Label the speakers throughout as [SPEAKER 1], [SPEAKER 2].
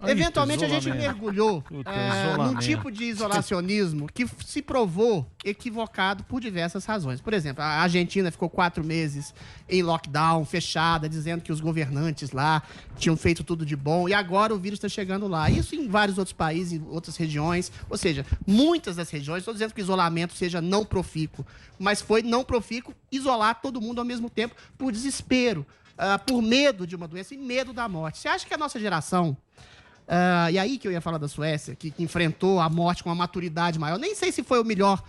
[SPEAKER 1] Eventualmente a gente mergulhou num tipo de isolacionismo que se provou equivocado por diversas razões. Por exemplo, a Argentina ficou 4 meses em lockdown, fechada, dizendo que os governantes lá tinham feito tudo de bom, e agora o vírus está chegando lá. Isso em vários outros países, em outras regiões, ou seja, muitas das regiões, estou dizendo que o isolamento seja não profícuo, mas foi não profícuo isolar todo mundo ao mesmo tempo por desespero, por medo de uma doença e medo da morte. Você acha que a nossa geração, e aí que eu ia falar da Suécia, que enfrentou a morte com uma maturidade maior, nem sei se foi o melhor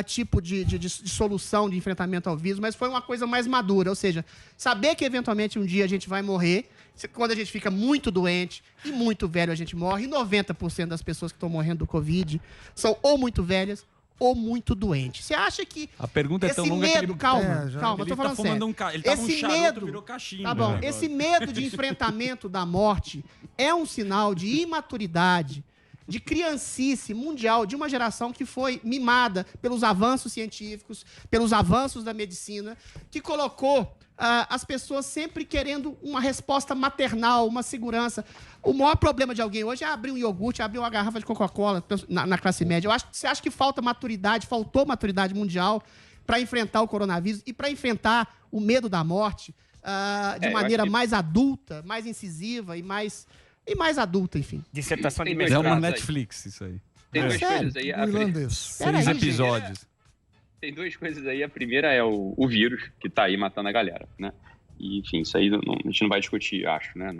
[SPEAKER 1] tipo de solução de enfrentamento ao vírus, mas foi uma coisa mais madura, ou seja, saber que eventualmente um dia a gente vai morrer, quando a gente fica muito doente e muito velho a gente morre, e 90% das pessoas que estão morrendo do Covid são ou muito velhas ou muito doentes. Você acha que
[SPEAKER 2] a pergunta é tão longa
[SPEAKER 1] medo,
[SPEAKER 2] que ele...
[SPEAKER 1] calma, eu tô falando sério.
[SPEAKER 2] Ele tava
[SPEAKER 1] esse
[SPEAKER 2] um charuto,
[SPEAKER 1] medo,
[SPEAKER 2] virou cachimbo.
[SPEAKER 1] Tá bom, esse medo de enfrentamento da morte é um sinal de imaturidade, de criancice mundial, de uma geração que foi mimada pelos avanços científicos, pelos avanços da medicina, que colocou as pessoas sempre querendo uma resposta maternal, uma segurança. O maior problema de alguém hoje é abrir um iogurte, abrir uma garrafa de Coca-Cola na classe média. Você acha que faltou maturidade mundial para enfrentar o coronavírus e para enfrentar o medo da morte de maneira mais adulta, mais incisiva e mais adulta, enfim.
[SPEAKER 3] Dissertação de
[SPEAKER 2] mestrado. É uma Netflix isso aí.
[SPEAKER 4] Tem duas coisas aí.
[SPEAKER 2] Irlandês. 6 episódios.
[SPEAKER 4] Tem duas coisas aí. A primeira é o vírus, que tá aí matando a galera, né? E, enfim, isso aí a gente não vai discutir, acho, né?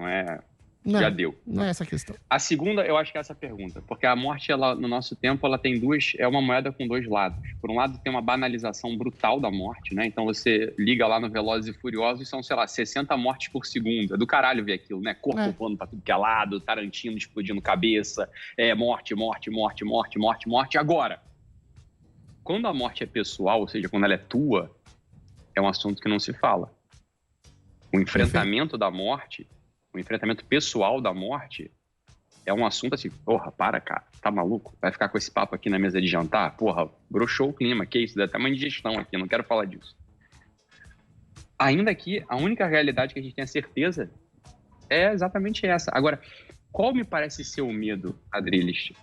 [SPEAKER 4] Já deu.
[SPEAKER 1] Não é essa a questão.
[SPEAKER 4] A segunda, eu acho que é essa pergunta. Porque a morte, ela, no nosso tempo, ela tem é uma moeda com dois lados. Por um lado, tem uma banalização brutal da morte, né? Então, você liga lá no Velozes e Furiosos e são, sei lá, 60 mortes por segundo. É do caralho ver aquilo, né? Corpo voando pra tudo que é lado, Tarantino explodindo cabeça, morte. Agora, quando a morte é pessoal, ou seja, quando ela é tua, é um assunto que não se fala. O enfrentamento da morte, o enfrentamento pessoal da morte, é um assunto assim, porra, cara, tá maluco? Vai ficar com esse papo aqui na mesa de jantar? Porra, broxou o clima, que isso? Dá até uma indigestão aqui, não quero falar disso. Ainda que a única realidade que a gente tem a certeza é exatamente essa. Agora, qual me parece ser o medo, Adriles,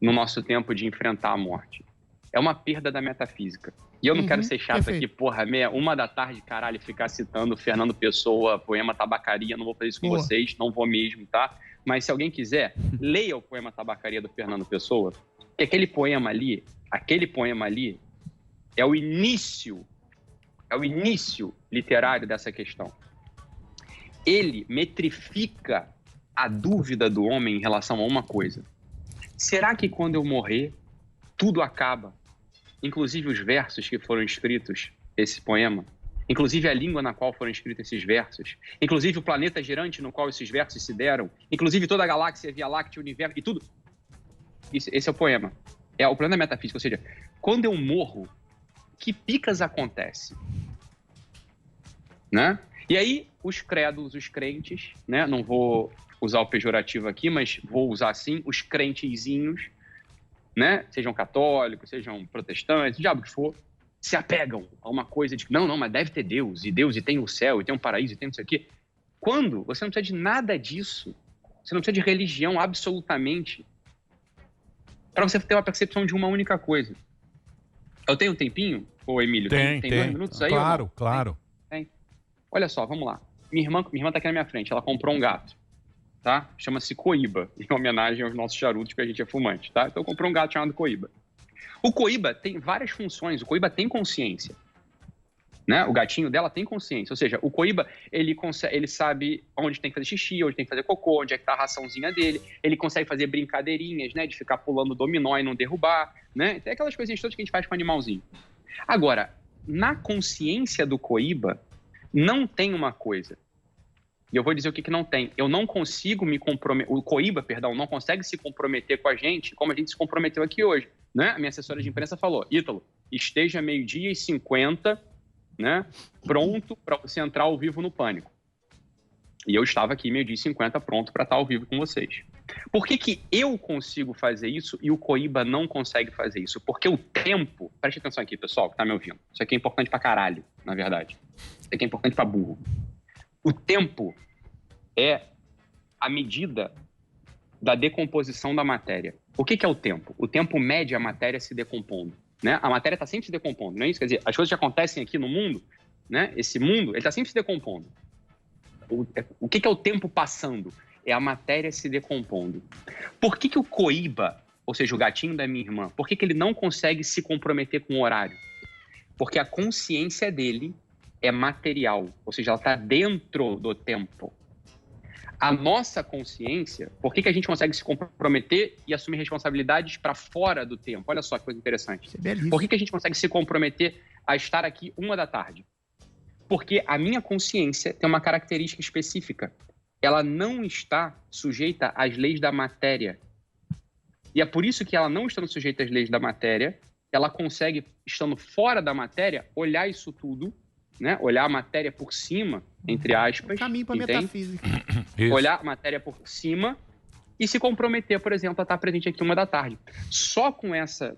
[SPEAKER 4] no nosso tempo de enfrentar a morte? É uma perda da metafísica. E eu não quero ser chato aqui, porra, 1h da tarde, caralho, ficar citando Fernando Pessoa, poema Tabacaria, não vou fazer isso com vocês, não vou mesmo, tá? Mas se alguém quiser, leia o poema Tabacaria do Fernando Pessoa, que aquele poema ali é o início literário dessa questão. Ele metrifica a dúvida do homem em relação a uma coisa. Será que quando eu morrer, tudo acaba? Inclusive os versos que foram escritos, esse poema, inclusive a língua na qual foram escritos esses versos, inclusive o planeta girante no qual esses versos se deram, inclusive toda a galáxia, Via Láctea, o universo e tudo. Esse é o poema. É o plano da metafísica, ou seja, quando eu morro, que picas acontece? Né? E aí, os credos, os crentes, né? Não vou usar o pejorativo aqui, mas vou usar assim, os crentezinhos, né? Sejam católicos, sejam protestantes, diabo que for, se apegam a uma coisa de não, mas deve ter Deus, e tem o céu, e tem um paraíso, e tem não sei o quê. Quando você não precisa de nada disso, você não precisa de religião absolutamente, para você ter uma percepção de uma única coisa. Eu tenho um tempinho, ô Emílio? Tem 2 minutos aí?
[SPEAKER 2] Claro.
[SPEAKER 4] Tem. Olha só, vamos lá. Minha irmã tá aqui na minha frente, ela comprou um gato. Tá? Chama-se Coíba, em homenagem aos nossos charutos, que a gente é fumante, tá? Então comprou um gato chamado Coíba. O Coíba tem várias funções, o Coíba tem consciência, né? O gatinho dela tem consciência, ou seja, o Coíba, ele sabe onde tem que fazer xixi, onde tem que fazer cocô, onde é que tá a raçãozinha dele, ele consegue fazer brincadeirinhas, né? De ficar pulando dominó e não derrubar, né? Tem aquelas coisinhas todas que a gente faz com o animalzinho. Agora, na consciência do Coíba, não tem uma coisa. E eu vou dizer o que não tem. Eu não consigo me comprometer... O Coíba, perdão, não consegue se comprometer com a gente como a gente se comprometeu aqui hoje. Né? A minha assessora de imprensa falou, Ítalo, esteja 12h50, né, pronto para você entrar ao vivo no Pânico. E eu estava aqui 12h50 pronto para estar ao vivo com vocês. Por que eu consigo fazer isso e o Coíba não consegue fazer isso? Porque o tempo... Preste atenção aqui, pessoal, que tá me ouvindo. Isso aqui é importante pra caralho, na verdade. Isso aqui é importante pra burro. O tempo é a medida da decomposição da matéria. O que é o tempo? O tempo mede a matéria se decompondo, né? A matéria está sempre se decompondo, não é isso? Quer dizer, as coisas que acontecem aqui no mundo, né? Esse mundo, ele está sempre se decompondo. O que é o tempo passando? É a matéria se decompondo. Por que o Coíba, ou seja, o gatinho da minha irmã, por que ele não consegue se comprometer com o horário? Porque a consciência dele é material, ou seja, ela está dentro do tempo. A nossa consciência, por que a gente consegue se comprometer e assumir responsabilidades para fora do tempo? Olha só que coisa interessante. Por que a gente consegue se comprometer a estar aqui 1h? Porque a minha consciência tem uma característica específica. Ela não está sujeita às leis da matéria. E é por isso que ela não estando sujeita às leis da matéria, ela consegue, estando fora da matéria, olhar isso tudo, né? Olhar a matéria por cima, entre aspas.
[SPEAKER 1] Caminho para metafísica.
[SPEAKER 4] Olhar a matéria por cima e se comprometer, por exemplo, a estar presente aqui 1h. Só com essa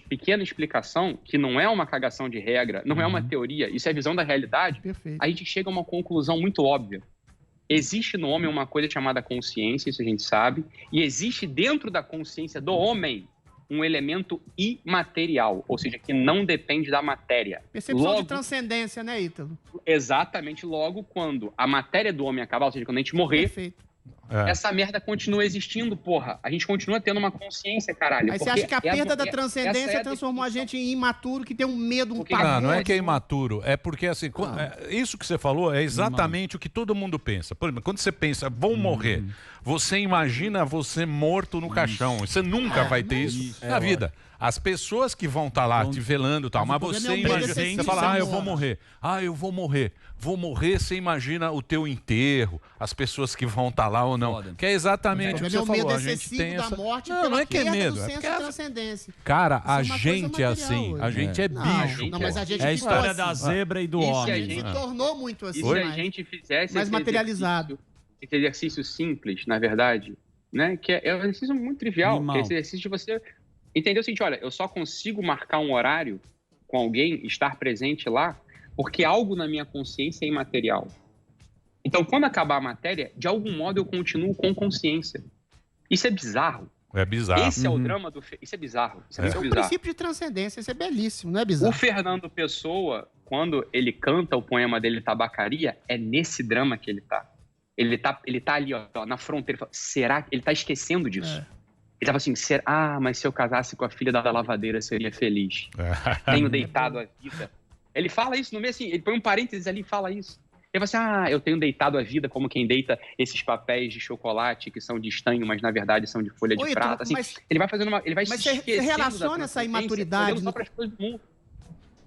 [SPEAKER 4] pequena explicação, que não é uma cagação de regra, não é uma teoria, isso é visão da realidade, a gente chega a uma conclusão muito óbvia. Existe no homem uma coisa chamada consciência, isso a gente sabe, e existe dentro da consciência do homem um elemento imaterial, ou seja, que não depende da matéria.
[SPEAKER 1] Percepção de transcendência, né, Ítalo?
[SPEAKER 4] Exatamente, logo quando a matéria do homem acabar, ou seja, quando a gente morrer, essa merda continua existindo, porra. A gente continua tendo uma consciência, caralho.
[SPEAKER 1] Aí você acha que a perda da transcendência transformou a gente em imaturo, que tem um medo, pavor?
[SPEAKER 2] Não é que é imaturo, é porque assim, isso que você falou é exatamente o que todo mundo pensa. Por exemplo, quando você pensa, vou morrer, você imagina você morto no caixão. Você nunca vai ter isso na vida. As pessoas que vão estar lá te velando e tal, mas você imagina, você fala, eu vou morrer. Eu vou morrer. Vou morrer, você imagina o teu enterro, as pessoas que vão estar lá ou não. Que é exatamente o que você falou. A gente tem essa... Não é que é medo. É porque cara, a gente é assim. A gente é bicho.
[SPEAKER 1] Não, mas a gente
[SPEAKER 3] é a história da zebra e do homem.
[SPEAKER 1] A gente se tornou muito assim.
[SPEAKER 4] E se a gente fizesse
[SPEAKER 1] mais materializado.
[SPEAKER 4] Esse exercício simples, na verdade, né? Que é um exercício muito trivial. Que é esse exercício de você entender o seguinte, olha, eu só consigo marcar um horário com alguém, estar presente lá, porque algo na minha consciência é imaterial. Então, quando acabar a matéria, de algum modo eu continuo com consciência. Isso é bizarro.
[SPEAKER 2] É bizarro.
[SPEAKER 4] Esse é o drama do... Isso é bizarro. Isso é muito bizarro.
[SPEAKER 1] É um princípio de transcendência, isso é belíssimo, não é bizarro?
[SPEAKER 4] O Fernando Pessoa, quando ele canta o poema dele Tabacaria, é nesse drama que ele tá. Ele tá ali, ó, na fronteira. Será que ele tá esquecendo disso? Ele tava assim, mas se eu casasse com a filha da lavadeira, seria feliz. Tenho deitado a vida. Ele fala isso no meio, assim, ele põe um parênteses ali e fala isso. Ele fala assim, eu tenho deitado a vida como quem deita esses papéis de chocolate que são de estanho, mas na verdade são de folha de prata. Assim, ele vai fazendo ele vai se esquecendo.
[SPEAKER 1] Você relaciona essa imaturidade...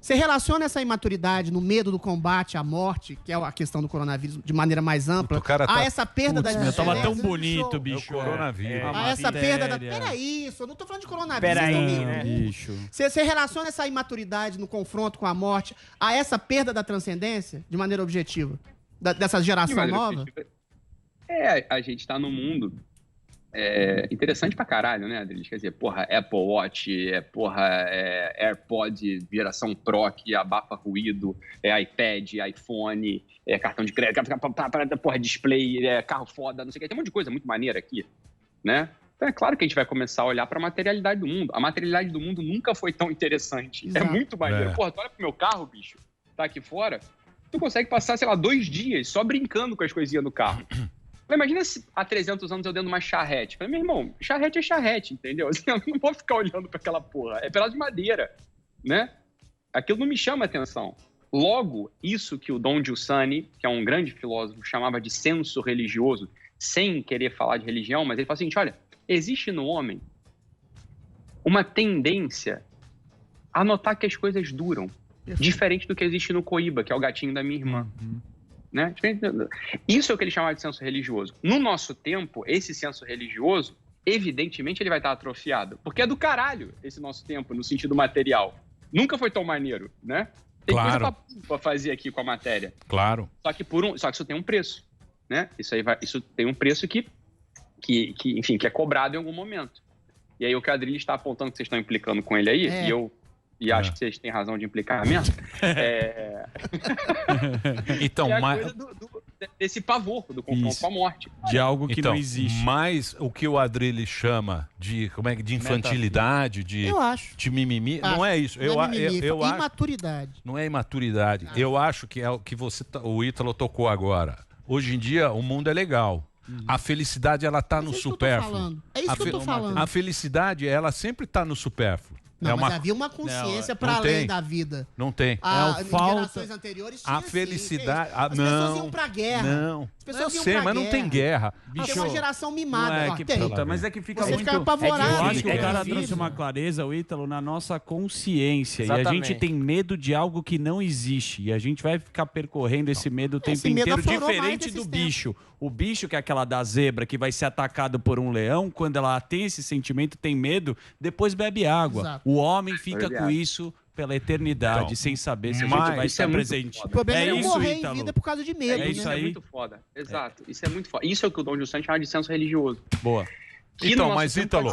[SPEAKER 1] Você relaciona essa imaturidade no medo do combate à morte, que é a questão do coronavírus de maneira mais ampla, a essa perda da
[SPEAKER 3] eu tava tão bonito, bicho.
[SPEAKER 2] Coronavírus.
[SPEAKER 1] A essa perda da... Peraí, eu não tô falando de coronavírus.
[SPEAKER 3] Peraí, né? Bicho.
[SPEAKER 1] Você relaciona essa imaturidade no confronto com a morte a essa perda da transcendência de maneira objetiva? Dessa geração nova?
[SPEAKER 4] A gente tá num mundo interessante pra caralho, né, Adriles? Quer dizer, Apple Watch, AirPod, geração Pro que abafa ruído, iPad, iPhone, cartão de crédito, display, carro foda, não sei o que. Tem um monte de coisa muito maneira aqui, né? Então é claro que a gente vai começar a olhar pra materialidade do mundo. A materialidade do mundo nunca foi tão interessante. Exato. É muito maneiro. Tu olha pro meu carro, bicho, tá aqui fora, tu consegue passar, 2 dias só brincando com as coisinhas do carro. Imagina se há 300 anos eu dentro de uma charrete. Falei, meu irmão, charrete é charrete, entendeu? Assim, eu não vou ficar olhando para aquela porra. É pedaço de madeira, né? Aquilo não me chama atenção. Logo, isso que o Don Giussani, que é um grande filósofo, chamava de senso religioso, sem querer falar de religião, mas ele fala o seguinte, olha, existe no homem uma tendência a notar que as coisas duram, diferente do que existe no Coíba, que é o gatinho da minha irmã. Né? Isso é o que ele chamava de senso religioso. No nosso tempo, esse senso religioso, evidentemente, ele vai estar atrofiado. Porque é do caralho esse nosso tempo, no sentido material. Nunca foi tão maneiro, né? Tem coisa pra fazer aqui com a matéria.
[SPEAKER 2] Claro.
[SPEAKER 4] Só que isso tem um preço, né? Isso tem um preço que é cobrado em algum momento. E aí o que a Adriles está apontando que vocês estão implicando com ele aí, e acho que vocês têm razão de implicar mesmo.
[SPEAKER 2] Então,
[SPEAKER 4] desse pavor do confronto com a morte.
[SPEAKER 3] De algo que
[SPEAKER 2] então,
[SPEAKER 3] não existe.
[SPEAKER 2] Mas o que o Adrilles chama de, como é, de infantilidade, de mimimi, não é isso. Eu acho
[SPEAKER 1] imaturidade.
[SPEAKER 2] Não é imaturidade. Eu acho que é o que o Ítalo tocou agora. Hoje em dia o mundo é legal. A felicidade ela tá no supérfluo.
[SPEAKER 1] É isso que eu tô falando.
[SPEAKER 2] A felicidade ela sempre tá no supérfluo.
[SPEAKER 1] Não, mas havia uma consciência para além da vida.
[SPEAKER 2] Não tem.
[SPEAKER 1] Gerações anteriores tinha
[SPEAKER 2] a felicidade.
[SPEAKER 1] As pessoas iam pra guerra.
[SPEAKER 2] Não.
[SPEAKER 1] As pessoas iam
[SPEAKER 2] pra
[SPEAKER 1] guerra.
[SPEAKER 2] Mas não tem guerra.
[SPEAKER 1] Tem uma geração mimada.
[SPEAKER 3] Mas é que fica
[SPEAKER 1] Você
[SPEAKER 3] muito...
[SPEAKER 1] fica apavorado.
[SPEAKER 3] Eu acho que o cara trouxe uma clareza, o Ítalo, na nossa consciência. E a gente tem medo de algo que não existe. E a gente vai ficar percorrendo esse medo o tempo inteiro, diferente do bicho. O bicho, que é aquela da zebra, que vai ser atacado por um leão, quando ela tem esse sentimento, tem medo, depois bebe água.
[SPEAKER 1] Exato.
[SPEAKER 3] O homem fica com isso pela eternidade, então, sem saber se a gente vai estar presente.
[SPEAKER 1] O problema é
[SPEAKER 3] isso,
[SPEAKER 1] morrer
[SPEAKER 3] Ítalo.
[SPEAKER 1] em vida por causa de medo.
[SPEAKER 4] Isso é muito foda. Exato. Isso é muito foda. Isso é o que o Dom Gilson chama de senso religioso.
[SPEAKER 3] Boa.
[SPEAKER 2] Então, mas Ítalo...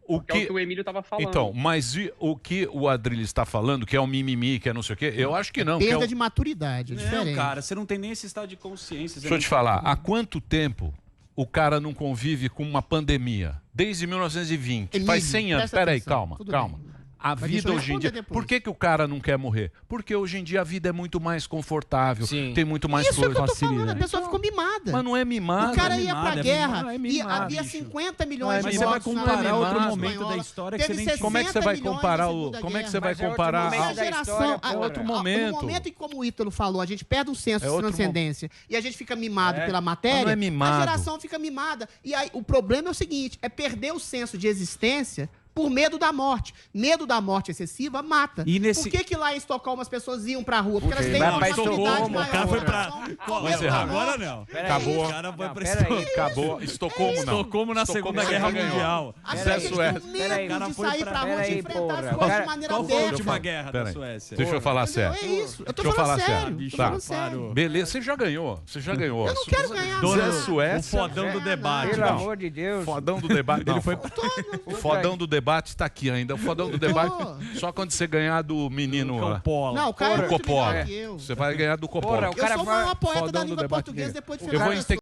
[SPEAKER 4] O que o Emílio estava falando.
[SPEAKER 2] Então, mas o que o Adrilles está falando, que é o mimimi, que é não sei o quê, eu acho que não.
[SPEAKER 1] Perda de maturidade, é diferente.
[SPEAKER 3] Não, cara, você não tem nem esse estado de consciência.
[SPEAKER 2] Deixa eu te falar, há quanto tempo o cara não convive com uma pandemia? Desde 1920. Faz 100 anos. Peraí, calma. A vida hoje em dia... Por que o cara não quer morrer? Porque hoje em dia a vida é muito mais confortável, tem muito mais
[SPEAKER 1] coisa. Isso é que eu tô falando, a pessoa ficou mimada.
[SPEAKER 2] Mas não é mimada.
[SPEAKER 1] O cara ia pra guerra e havia 50 milhões de mortos.
[SPEAKER 3] Mas você vai comparar outro momento da história que você nem...
[SPEAKER 2] Como é que você vai comparar Como é que você vai comparar
[SPEAKER 1] outro momento? No momento em como o Ítalo falou, a gente perde um senso de transcendência e a gente fica mimado pela matéria,
[SPEAKER 2] não é mimado.
[SPEAKER 1] A geração fica mimada. E aí o problema é o seguinte, é perder o senso de existência por medo da morte. Medo da morte excessiva mata. Por que lá em Estocolmo as pessoas iam pra rua? Porque elas têm uma maturidade maior.
[SPEAKER 3] O cara foi pra... Agora não.
[SPEAKER 2] Acabou.
[SPEAKER 3] O cara foi pra
[SPEAKER 2] Acabou. Estocolmo não.
[SPEAKER 3] Estocolmo na Segunda Guerra Mundial.
[SPEAKER 1] Zé Suécia. Medo de sair pra rua e enfrentar as coisas de maneira
[SPEAKER 3] Qual foi a
[SPEAKER 1] aberta.
[SPEAKER 3] última guerra da Suécia?
[SPEAKER 2] Deixa eu falar sério.
[SPEAKER 1] É isso. Eu tô falando sério.
[SPEAKER 2] Beleza, você já ganhou.
[SPEAKER 1] Eu não quero ganhar.
[SPEAKER 2] Zé Suécia.
[SPEAKER 3] O fodão do debate.
[SPEAKER 5] Pelo amor de Deus.
[SPEAKER 2] Fodão do debate. O fodão do debate está aqui ainda. O fodão do debate só quando você ganhar do menino
[SPEAKER 3] Coppola.
[SPEAKER 1] Não, o cara é muito
[SPEAKER 2] Coppola.
[SPEAKER 1] melhor que eu.
[SPEAKER 2] Você vai ganhar do Coppola.
[SPEAKER 1] Eu sou o maior poeta da língua portuguesa depois de
[SPEAKER 2] Eu vou